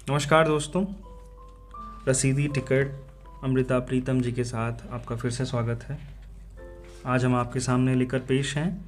नमस्कार दोस्तों। रसीदी टिकट अमृता प्रीतम जी के साथ आपका फिर से स्वागत है। आज हम आपके सामने लेकर पेश हैं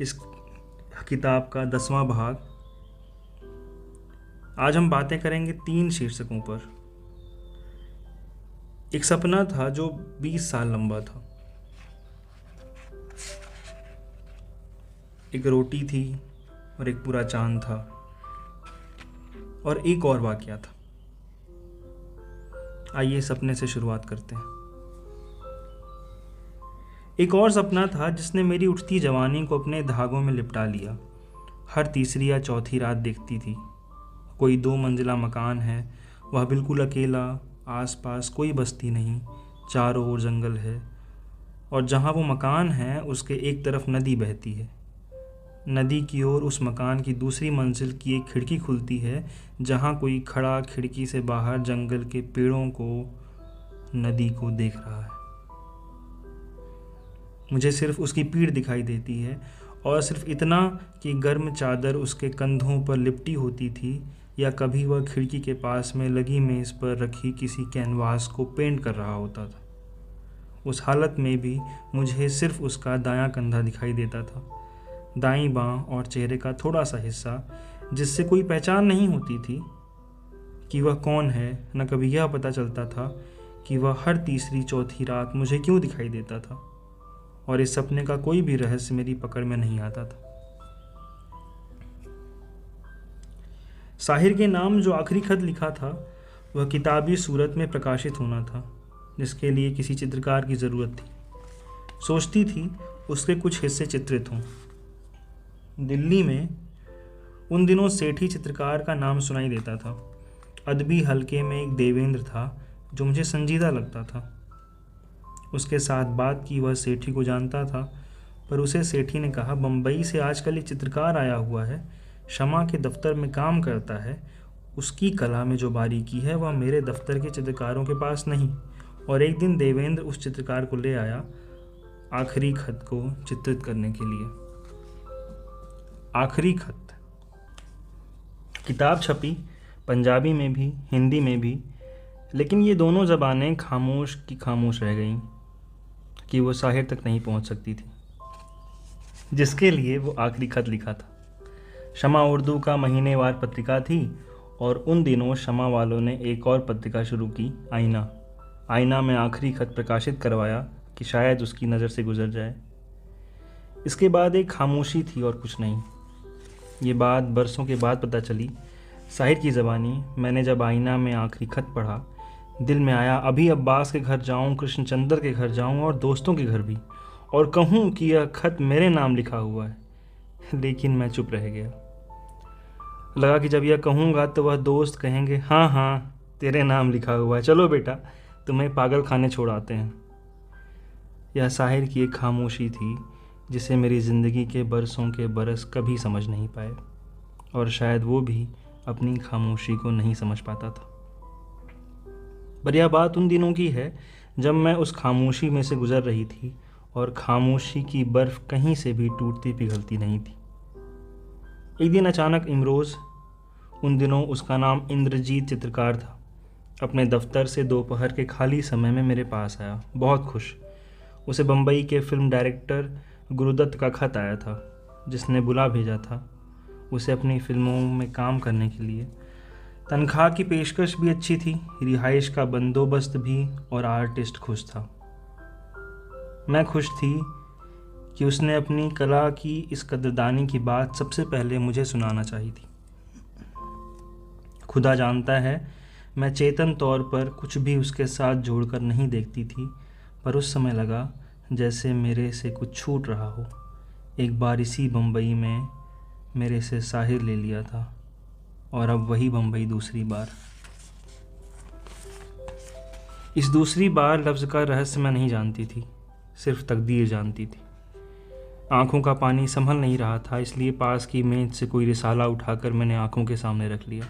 इस किताब का 10वां भाग। आज हम बातें करेंगे 3 शीर्षकों पर। एक सपना था जो 20 साल लंबा था। एक रोटी थी और एक पूरा चांद था और एक और वाकया था। आइए सपने से शुरुआत करते हैं। एक और सपना था जिसने मेरी उठती जवानी को अपने धागों में लिपटा लिया। हर तीसरी या चौथी रात देखती थी कोई 2 मंजिला मकान है, वह बिल्कुल अकेला, आसपास कोई बस्ती नहीं, चारों ओर जंगल है और जहाँ वो मकान है उसके एक तरफ नदी बहती है। नदी की ओर उस मकान की दूसरी मंजिल की एक खिड़की खुलती है जहाँ कोई खड़ा खिड़की से बाहर जंगल के पेड़ों को, नदी को देख रहा है। मुझे सिर्फ उसकी पीठ दिखाई देती है और सिर्फ इतना कि गर्म चादर उसके कंधों पर लिपटी होती थी या कभी वह खिड़की के पास में लगी मेज़ पर रखी किसी कैनवास को पेंट कर रहा होता था। उस हालत में भी मुझे सिर्फ उसका दायां कंधा दिखाई देता था, दाईं बाँ और चेहरे का थोड़ा सा हिस्सा जिससे कोई पहचान नहीं होती थी कि वह कौन है। न कभी यह पता चलता था कि वह हर तीसरी चौथी रात मुझे क्यों दिखाई देता था और इस सपने का कोई भी रहस्य मेरी पकड़ में नहीं आता था। साहिर के नाम जो आखिरी खत लिखा था वह किताबी सूरत में प्रकाशित होना था, जिसके लिए किसी चित्रकार की ज़रूरत थी। सोचती थी उसके कुछ हिस्से चित्रित हों। दिल्ली में उन दिनों सेठी चित्रकार का नाम सुनाई देता था। अदबी हलके में एक देवेंद्र था जो मुझे संजीदा लगता था। उसके साथ बात की, वह सेठी को जानता था, पर उसे सेठी ने कहा, बम्बई से आजकल एक चित्रकार आया हुआ है, शमा के दफ्तर में काम करता है, उसकी कला में जो बारीकी है वह मेरे दफ्तर के चित्रकारों के पास नहीं। और एक दिन देवेंद्र उस चित्रकार को ले आया आखिरी खत को चित्रित करने के लिए। आखिरी खत। किताब छपी पंजाबी में भी, हिंदी में भी, लेकिन ये दोनों ज़बानें खामोश की खामोश रह गईं कि वो साहिर तक नहीं पहुंच सकती थी जिसके लिए वो आखिरी खत लिखा था। शमा उर्दू का महीनेवार पत्रिका थी और उन दिनों शमा वालों ने एक और पत्रिका शुरू की, आईना। आईना में आखिरी खत प्रकाशित करवाया कि शायद उसकी नज़र से गुजर जाए। इसके बाद एक खामोशी थी और कुछ नहीं। ये बात बरसों के बाद पता चली साहिर की ज़बानी। मैंने जब आईना में आखिरी खत पढ़ा, दिल में आया अभी अब्बास के घर जाऊं, कृष्णचंद्र के घर जाऊं और दोस्तों के घर भी, और कहूं कि यह खत मेरे नाम लिखा हुआ है। लेकिन मैं चुप रह गया। लगा कि जब यह कहूँगा तो वह दोस्त कहेंगे, हाँ हाँ तेरे नाम लिखा हुआ है, चलो बेटा तुम्हें पागल खाने छोड़ आते हैं। यह साहिर की एक खामोशी थी जिसे मेरी ज़िंदगी के बरसों के बरस कभी समझ नहीं पाए, और शायद वो भी अपनी खामोशी को नहीं समझ पाता था। पर यह बात उन दिनों की है जब मैं उस खामोशी में से गुजर रही थी और खामोशी की बर्फ़ कहीं से भी टूटती पिघलती नहीं थी। एक दिन अचानक इमरोज़, उन दिनों उसका नाम इंद्रजीत चित्रकार था, अपने दफ्तर से दोपहर के खाली समय में मेरे पास आया, बहुत खुश। उसे बम्बई के फिल्म डायरेक्टर गुरुदत्त का खत आया था, जिसने बुला भेजा था उसे अपनी फिल्मों में काम करने के लिए। तनख्वाह की पेशकश भी अच्छी थी, रिहाइश का बंदोबस्त भी, और आर्टिस्ट खुश था। मैं खुश थी कि उसने अपनी कला की इस कदरदानी की बात सबसे पहले मुझे सुनाना चाहिए थी। खुदा जानता है मैं चेतन तौर पर कुछ भी उसके साथ जोड़कर नहीं देखती थी, पर उस समय लगा जैसे मेरे से कुछ छूट रहा हो। एक बार इसी बम्बई में मेरे से साहिर ले लिया था और अब वही बम्बई दूसरी बार। इस दूसरी बार लफ्ज़ का रहस्य मैं नहीं जानती थी, सिर्फ तकदीर जानती थी। आंखों का पानी संभल नहीं रहा था, इसलिए पास की मेज से कोई रिसाला उठाकर मैंने आंखों के सामने रख लिया।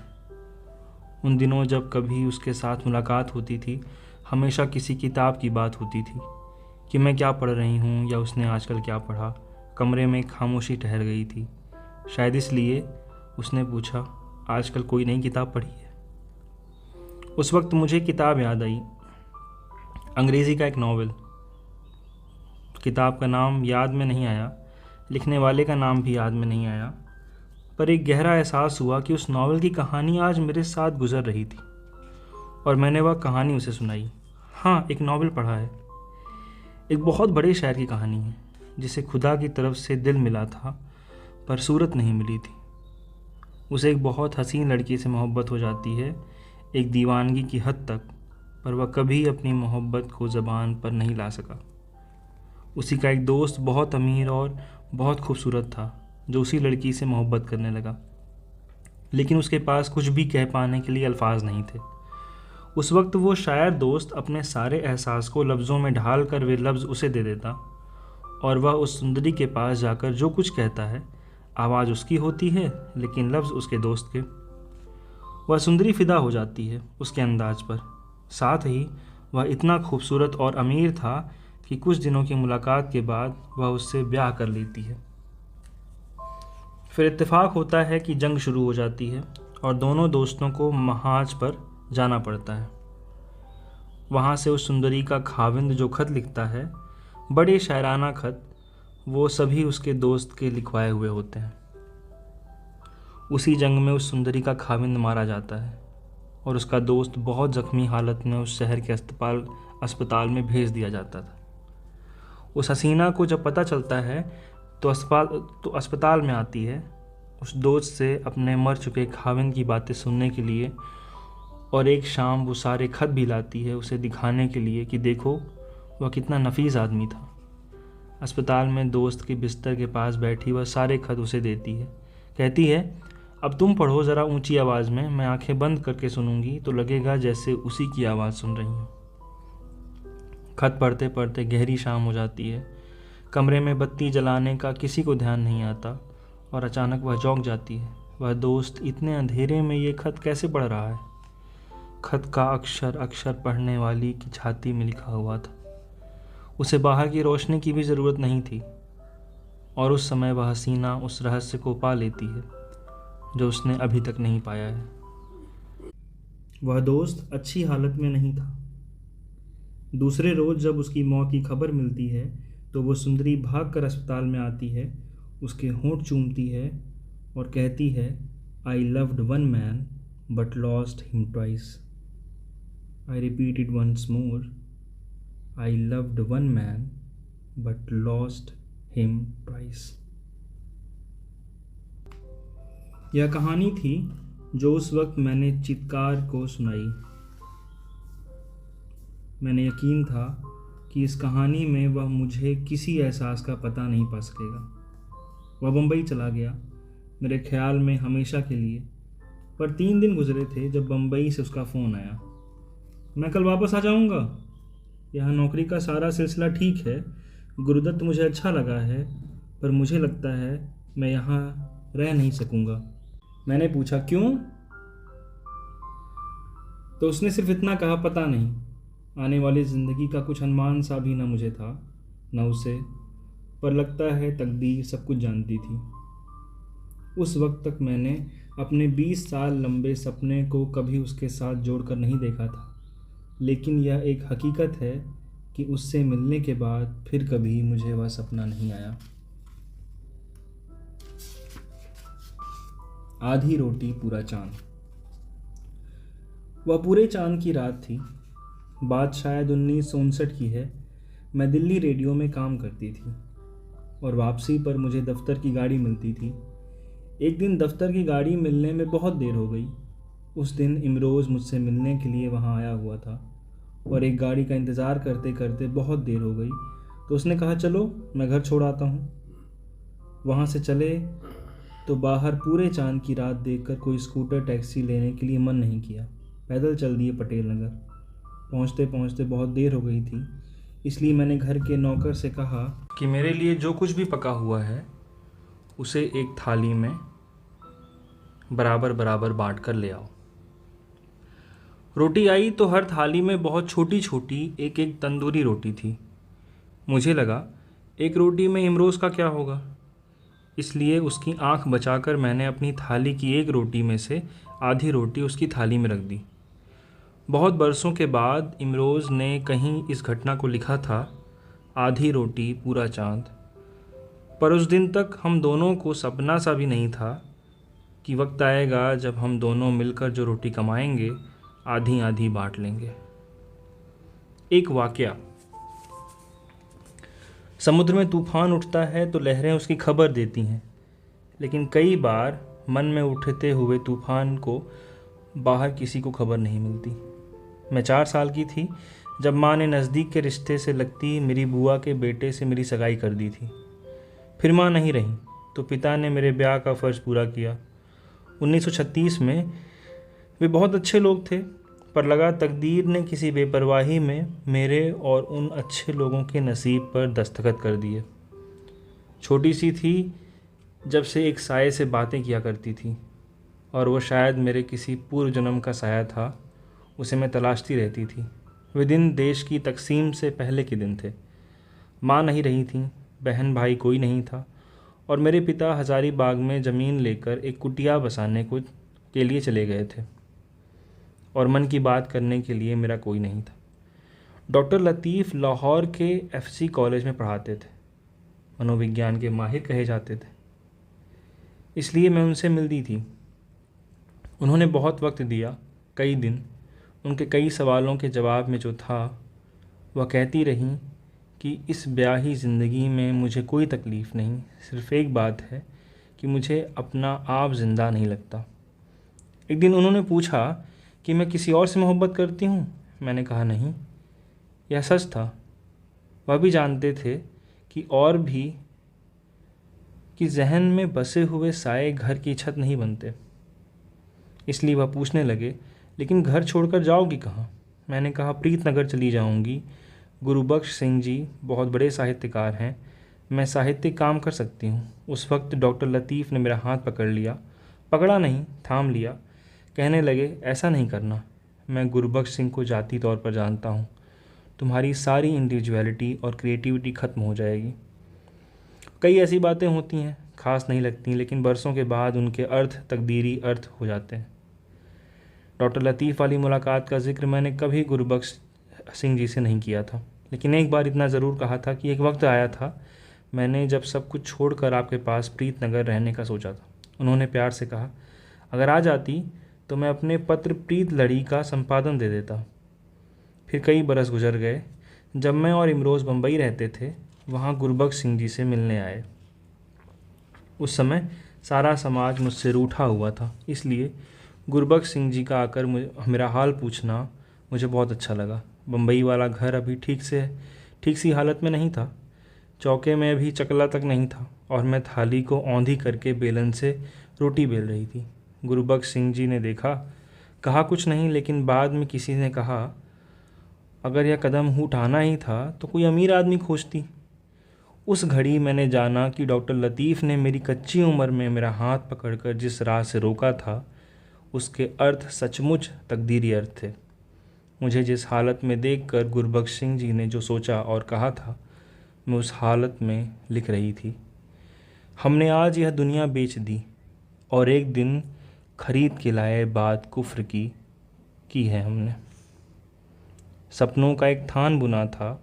उन दिनों जब कभी उसके साथ मुलाकात होती थी, हमेशा किसी किताब की बात होती थी कि मैं क्या पढ़ रही हूँ या उसने आजकल क्या पढ़ा। कमरे में खामोशी ठहर गई थी। शायद इसलिए उसने पूछा, आजकल कोई नई किताब पढ़ी है? उस वक्त मुझे किताब याद आई, अंग्रेज़ी का एक नावल। किताब का नाम याद में नहीं आया, लिखने वाले का नाम भी याद में नहीं आया, पर एक गहरा एहसास हुआ कि उस नावल की कहानी आज मेरे साथ गुजर रही थी और मैंने वह कहानी उसे सुनाई। हाँ, एक नावल पढ़ा है, एक बहुत बड़े शायर की कहानी है जिसे खुदा की तरफ से दिल मिला था पर सूरत नहीं मिली थी। उसे एक बहुत हसीन लड़की से मोहब्बत हो जाती है, एक दीवानगी की हद तक, पर वह कभी अपनी मोहब्बत को ज़बान पर नहीं ला सका। उसी का एक दोस्त बहुत अमीर और बहुत खूबसूरत था जो उसी लड़की से मोहब्बत करने लगा, लेकिन उसके पास कुछ भी कह पाने के लिए अल्फाज नहीं थे। उस वक्त वो शायर दोस्त अपने सारे एहसास को लफ्ज़ों में ढाल कर वे लफ्ज़ उसे दे देता और वह उस सुंदरी के पास जाकर जो कुछ कहता है, आवाज़ उसकी होती है लेकिन लफ्ज़ उसके दोस्त के। वह सुंदरी फ़िदा हो जाती है उसके अंदाज पर, साथ ही वह इतना खूबसूरत और अमीर था कि कुछ दिनों की मुलाकात के बाद वह उससे ब्याह कर लेती है। फिर इत्तेफाक होता है कि जंग शुरू हो जाती है और दोनों दोस्तों को महाज पर जाना पड़ता है। वहाँ से उस सुंदरी का खाविंद जो खत लिखता है, बड़े शायराना खत, वो सभी उसके दोस्त के लिखवाए हुए होते हैं। उसी जंग में उस सुंदरी का खाविंद मारा जाता है और उसका दोस्त बहुत ज़ख्मी हालत में उस शहर के अस्पताल में भेज दिया जाता था। उस हसीना को जब पता चलता है तो अस्पताल में आती है उस दोस्त से अपने मर चुके खाविंद की बातें सुनने के लिए, और एक शाम वो सारे खत भी लाती है उसे दिखाने के लिए कि देखो वह कितना नफीस आदमी था। अस्पताल में दोस्त के बिस्तर के पास बैठी वह सारे खत उसे देती है, कहती है अब तुम पढ़ो ज़रा ऊंची आवाज़ में, मैं आंखें बंद करके सुनूंगी तो लगेगा जैसे उसी की आवाज़ सुन रही हूँ। खत पढ़ते पढ़ते गहरी शाम हो जाती है। कमरे में बत्ती जलाने का किसी को ध्यान नहीं आता और अचानक वह चौंक जाती है। वह दोस्त इतने अंधेरे में ये खत कैसे पढ़ रहा है? खत का अक्षर अक्षर पढ़ने वाली की छाती में लिखा हुआ था। उसे बाहर की रोशनी की भी ज़रूरत नहीं थी और उस समय वह हसीना उस रहस्य को पा लेती है जो उसने अभी तक नहीं पाया है। वह दोस्त अच्छी हालत में नहीं था। दूसरे रोज़ जब उसकी मौत की खबर मिलती है तो वो सुंदरी भाग कर अस्पताल में आती है, उसके होंठ चूमती है और कहती है I loved one man but lost him twice. I repeat it once more, I loved one man but lost him twice. यह कहानी थी जो उस वक्त मैंने चित्कार को सुनाई। मैंने यकीन था कि इस कहानी में वह मुझे किसी एहसास का पता नहीं पा सकेगा। वह बम्बई चला गया मेरे ख्याल में हमेशा के लिए, पर 3 दिन गुजरे थे जब बम्बई से उसका फ़ोन आया, मैं कल वापस आ जाऊंगा। यहाँ नौकरी का सारा सिलसिला ठीक है, गुरुदत्त मुझे अच्छा लगा है, पर मुझे लगता है मैं यहाँ रह नहीं सकूँगा। मैंने पूछा क्यों? तो उसने सिर्फ इतना कहा पता नहीं, आने वाली ज़िंदगी का कुछ अनुमान सा भी न मुझे था न उसे, पर लगता है तकदीर सब कुछ जानती थी। उस वक्त तक मैंने अपने 20 साल लंबे सपने को कभी उसके साथ जोड़कर नहीं देखा था, लेकिन यह एक हकीकत है कि उससे मिलने के बाद फिर कभी मुझे वह सपना नहीं आया। आधी रोटी पूरा चांद। वह पूरे चांद की रात थी। बात शायद 1959 की है। मैं दिल्ली रेडियो में काम करती थी और वापसी पर मुझे दफ्तर की गाड़ी मिलती थी। एक दिन दफ्तर की गाड़ी मिलने में बहुत देर हो गई। उस दिन इमरोज़ मुझसे मिलने के लिए वहाँ आया हुआ था और एक गाड़ी का इंतज़ार करते करते बहुत देर हो गई, तो उसने कहा चलो मैं घर छोड़ आता हूँ। वहाँ से चले तो बाहर पूरे चांद की रात देखकर कोई स्कूटर टैक्सी लेने के लिए मन नहीं किया। पैदल चल दिए पटेल नगर। पहुँचते पहुँचते बहुत देर हो गई थी, इसलिए मैंने घर के नौकर से कहा कि मेरे लिए जो कुछ भी पका हुआ है उसे एक थाली में बराबर बराबर बांट कर ले आओ। रोटी आई तो हर थाली में बहुत छोटी छोटी एक एक तंदूरी रोटी थी। मुझे लगा एक रोटी में इमरोज़ का क्या होगा, इसलिए उसकी आंख बचाकर मैंने अपनी थाली की एक रोटी में से आधी रोटी उसकी थाली में रख दी। बहुत बरसों के बाद इमरोज़ ने कहीं इस घटना को लिखा था, आधी रोटी पूरा चाँद। पर उस दिन तक हम दोनों को सपना सा भी नहीं था कि वक्त आएगा जब हम दोनों मिलकर जो रोटी कमाएंगे आधी आधी बांट लेंगे। एक वाकया। समुद्र में तूफान उठता है तो लहरें उसकी खबर देती हैं, लेकिन कई बार मन में उठते हुए तूफान को बाहर किसी को खबर नहीं मिलती। मैं 4 साल की थी जब माँ ने नज़दीक के रिश्ते से लगती मेरी बुआ के बेटे से मेरी सगाई कर दी थी। फिर माँ नहीं रही तो पिता ने मेरे ब्याह का फ़र्ज़ पूरा किया। 1936 में वे बहुत अच्छे लोग थे, पर लगा तकदीर ने किसी बेपरवाही में मेरे और उन अच्छे लोगों के नसीब पर दस्तखत कर दिए। छोटी सी थी जब से एक साये से बातें किया करती थी, और वो शायद मेरे किसी पूर्व जन्म का साया था। उसे मैं तलाशती रहती थी। वे दिन देश की तकसीम से पहले के दिन थे। माँ नहीं रही थी, बहन भाई कोई नहीं था, और मेरे पिता हज़ारीबाग में ज़मीन लेकर एक कुटिया बसाने के लिए चले गए थे, और मन की बात करने के लिए मेरा कोई नहीं था। डॉक्टर लतीफ़ लाहौर के FC कॉलेज में पढ़ाते थे, मनोविज्ञान के माहिर कहे जाते थे, इसलिए मैं उनसे मिलती थी। उन्होंने बहुत वक्त दिया, कई दिन। उनके कई सवालों के जवाब में जो था वह कहती रहीं कि इस ब्याही ज़िंदगी में मुझे कोई तकलीफ़ नहीं, सिर्फ़ एक बात है कि मुझे अपना आप ज़िंदा नहीं लगता। एक दिन उन्होंने पूछा कि मैं किसी और से मोहब्बत करती हूँ। मैंने कहा नहीं। यह सच था। वह भी जानते थे कि और भी कि जहन में बसे हुए साए घर की छत नहीं बनते। इसलिए वह पूछने लगे, लेकिन घर छोड़कर जाओगी कहाँ? मैंने कहा प्रीतनगर चली जाऊंगी। गुरुबख्श सिंह जी बहुत बड़े साहित्यकार हैं, मैं साहित्यिक काम कर सकती हूँ। उस वक्त डॉक्टर लतीफ़ ने मेरा हाथ पकड़ लिया, पकड़ा नहीं, थाम लिया। कहने लगे, ऐसा नहीं करना। मैं गुरुबख्श सिंह को जाती तौर पर जानता हूँ। तुम्हारी सारी इंडिविजुअलिटी और क्रिएटिविटी ख़त्म हो जाएगी। कई ऐसी बातें होती हैं, खास नहीं लगती, लेकिन बरसों के बाद उनके अर्थ तकदीरी अर्थ हो जाते हैं। डॉक्टर लतीफ़ वाली मुलाकात का जिक्र मैंने कभी गुरुबख्श सिंह जी से नहीं किया था, लेकिन एक बार इतना ज़रूर कहा था कि एक वक्त आया था मैंने जब सब कुछ छोड़कर आपके पास प्रीतनगर रहने का सोचा था। उन्होंने प्यार से कहा, अगर आ जाती तो मैं अपने पत्र प्रीत लड़ी का संपादन दे देता। फिर कई बरस गुजर गए। जब मैं और इमरोज़ बम्बई रहते थे, वहाँ गुरुबख्श सिंह जी से मिलने आए। उस समय सारा समाज मुझसे रूठा हुआ था, इसलिए गुरुबख्श सिंह जी का आकर मेरा हाल पूछना मुझे बहुत अच्छा लगा। बम्बई वाला घर अभी ठीक सी हालत में नहीं था। चौके में अभी चकला तक नहीं था, और मैं थाली को औंधी करके बेलन से रोटी बेल रही थी। गुरुबख्श सिंह जी ने देखा, कहा कुछ नहीं, लेकिन बाद में किसी ने कहा, अगर यह कदम उठाना ही था तो कोई अमीर आदमी खोजती। उस घड़ी मैंने जाना कि डॉक्टर लतीफ़ ने मेरी कच्ची उम्र में मेरा हाथ पकड़कर जिस राह से रोका था, उसके अर्थ सचमुच तकदीरी अर्थ थे। मुझे जिस हालत में देखकर गुरुबख्श सिंह जी ने जो सोचा और कहा था, मैं उस हालत में लिख रही थी। हमने आज यह दुनिया बेच दी और एक दिन खरीद के लाए बात कुफ्र की है हमने। सपनों का एक थान बुना था,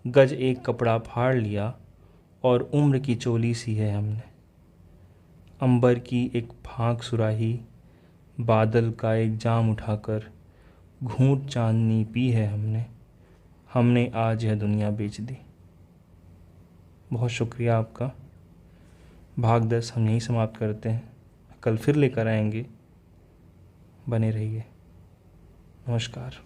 गज एक कपड़ा फाड़ लिया और उम्र की चोली सी है हमने। अंबर की एक फाँक सुराही, बादल का एक जाम उठाकर घूंट चांदनी पी है हमने आज यह दुनिया बेच दी। बहुत शुक्रिया आपका। भाग 10 हम यहीं समाप्त करते हैं। कल फिर लेकर आएंगे। बने रहिए। नमस्कार।